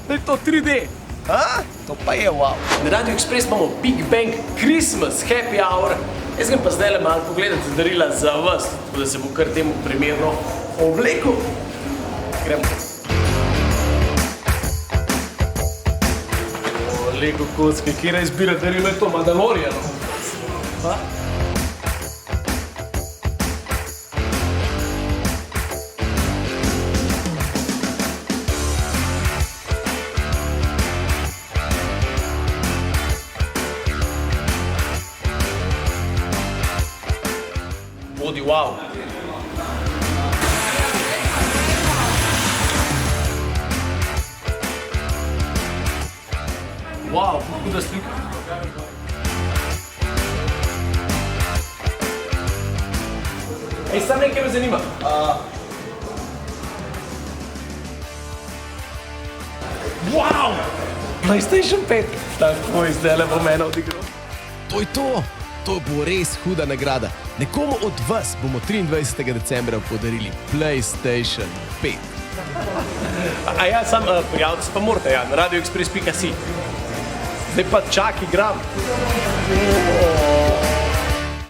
Da je to 3D. To pa je wow. Na Radio Express imamo Big Bang Christmas Happy Hour. Jaz grem pa zdaj le malo pogledati darila za vas, tako da se bo kar temu primerno oblekel. Gremo. Lego kocke, kjera izbira darilo je to Mandalorian. Bodi wow. Wow, huda slika. Ej, sam nekaj me zanima. Wow! PlayStation 5. Tako je, zdaj le bo mene odigral. To je to. To bo res huda nagrada. Nekomu od vas bomo 23. decembra podarili PlayStation 5. A ja, sam prijavite se pa morate, ja, na radioexpress.si. Zdaj pa čak igram.